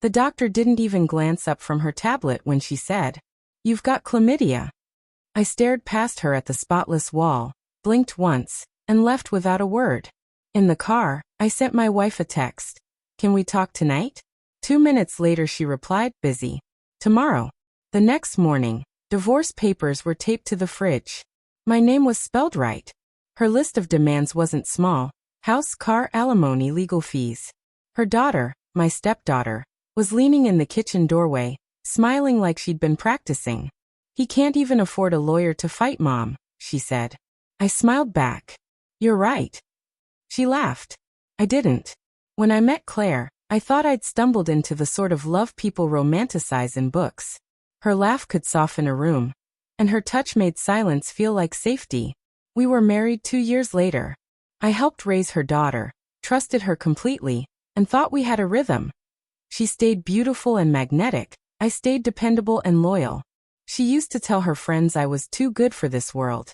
The doctor didn't even glance up from her tablet when she said, "You've got chlamydia." I stared past her at the spotless wall, blinked once, and left without a word. In the car, I sent my wife a text. "Can we talk tonight?" 2 minutes later she replied, "Busy. Tomorrow." The next morning, divorce papers were taped to the fridge. My name was spelled right. Her list of demands wasn't small: house, car, alimony, legal fees. Her daughter, my stepdaughter, was leaning in the kitchen doorway, smiling like she'd been practicing. "He can't even afford a lawyer to fight Mom," she said. I smiled back. "You're right." She laughed. I didn't. When I met Claire, I thought I'd stumbled into the sort of love people romanticize in books. Her laugh could soften a room, and her touch made silence feel like safety. We were married 2 years later. I helped raise her daughter, trusted her completely, and thought we had a rhythm. She stayed beautiful and magnetic. I stayed dependable and loyal. She used to tell her friends I was too good for this world,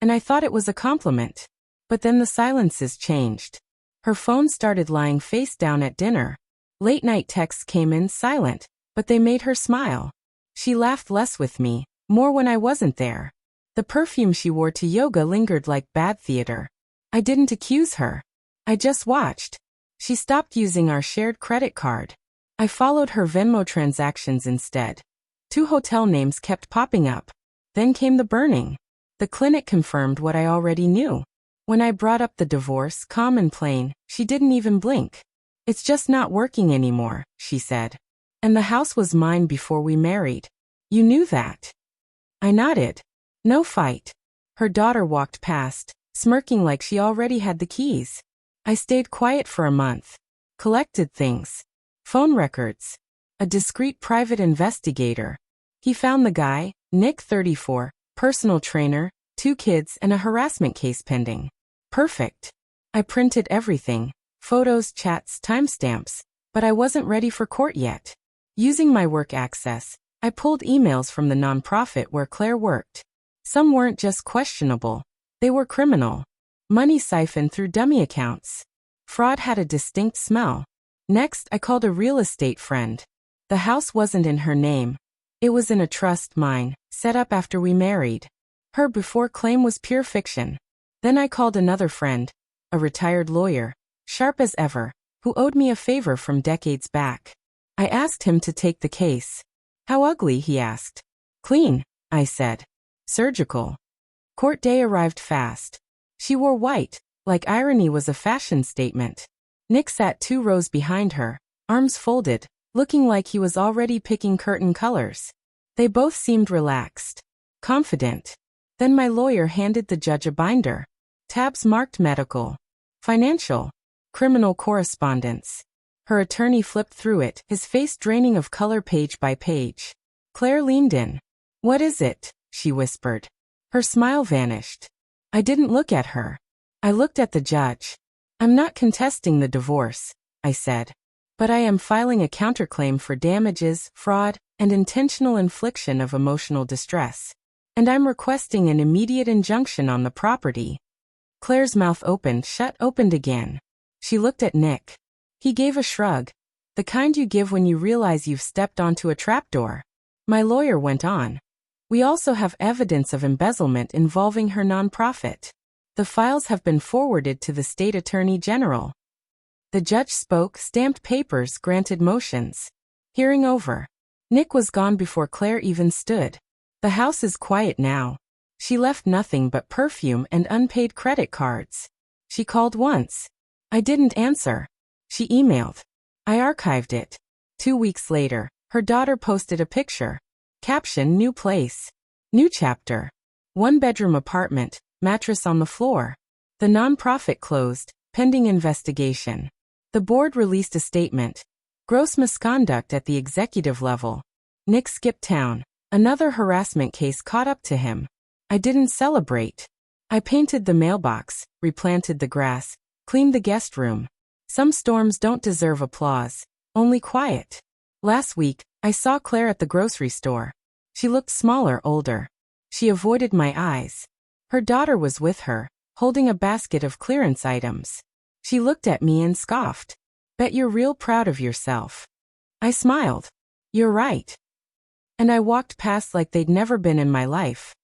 and I thought it was a compliment. But then the silences changed. Her phone started lying face down at dinner. Late-night texts came in silent, but they made her smile. She laughed less with me, more when I wasn't there. The perfume she wore to yoga lingered like bad theater. I didn't accuse her. I just watched. She stopped using our shared credit card. I followed her Venmo transactions instead. 2 hotel names kept popping up. Then came the burning. The clinic confirmed what I already knew. When I brought up the divorce, calm and plain, she didn't even blink. "It's just not working anymore," she said. "And the house was mine before we married. You knew that." I nodded. No fight. Her daughter walked past, smirking like she already had the keys. I stayed quiet for a month. Collected things. Phone records. A discreet private investigator. He found the guy, Nick, 34, personal trainer, 2 kids and a harassment case pending. Perfect. I printed everything. Photos, chats, timestamps. But I wasn't ready for court yet. Using my work access, I pulled emails from the nonprofit where Claire worked. Some weren't just questionable. They were criminal. Money siphoned through dummy accounts. Fraud had a distinct smell. Next, I called a real estate friend. The house wasn't in her name. It was in a trust mine, set up after we married. Her before claim was pure fiction. Then I called another friend, a retired lawyer, sharp as ever, who owed me a favor from decades back. I asked him to take the case. "How ugly?" he asked. "Clean," I said. "Surgical." Court day arrived fast. She wore white, like irony was a fashion statement. Nick sat 2 rows behind her, arms folded, looking like he was already picking curtain colors. They both seemed relaxed, confident. Then my lawyer handed the judge a binder. Tabs marked medical, financial, criminal correspondence. Her attorney flipped through it, his face draining of color page by page. Claire leaned in. "What is it?" she whispered. Her smile vanished. I didn't look at her. I looked at the judge. "I'm not contesting the divorce," I said. "But I am filing a counterclaim for damages, fraud, and intentional infliction of emotional distress. And I'm requesting an immediate injunction on the property." Claire's mouth opened, opened again. She looked at Nick. He gave a shrug. The kind you give when you realize you've stepped onto a trapdoor. My lawyer went on. "We also have evidence of embezzlement involving her nonprofit. The files have been forwarded to the state attorney general." The judge spoke, stamped papers, granted motions. Hearing over. Nick was gone before Claire even stood. The house is quiet now. She left nothing but perfume and unpaid credit cards. She called once. I didn't answer. She emailed. I archived it. 2 weeks later, her daughter posted a picture. Caption: "New place. New chapter. 1-bedroom apartment, mattress on the floor." The nonprofit closed, pending investigation. The board released a statement. Gross misconduct at the executive level. Nick skipped town. Another harassment case caught up to him. I didn't celebrate. I painted the mailbox, replanted the grass, cleaned the guest room. Some storms don't deserve applause, only quiet. Last week, I saw Claire at the grocery store. She looked smaller, older. She avoided my eyes. Her daughter was with her, holding a basket of clearance items. She looked at me and scoffed. "Bet you're real proud of yourself." I smiled. You're right. And I walked past like they'd never been in my life.